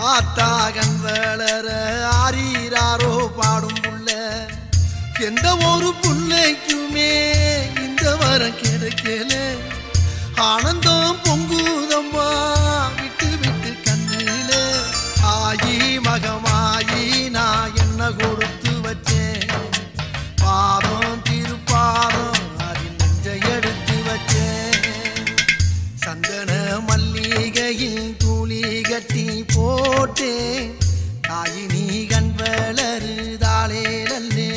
ஆத்தாகன் வளர ஆரீராரோ பாடும் புள்ள எந்த ஒரு புள்ளைக்குமே இந்த வரம் கிடைக்கல ஆனந்தம் பொங்குதம்மா விட்டு விட்டு கண்ணில ஆயி மகமாயி நான் என்ன கொடுத்து வச்சேன் பாதம் திருப்பாதம் அதில் நெஞ்சை எடுத்து வச்சேன் சந்தன மல்லிகையில் தூளி கட்டி போட்டேன் தாயி நீ கண் வளருதாளே நல்லே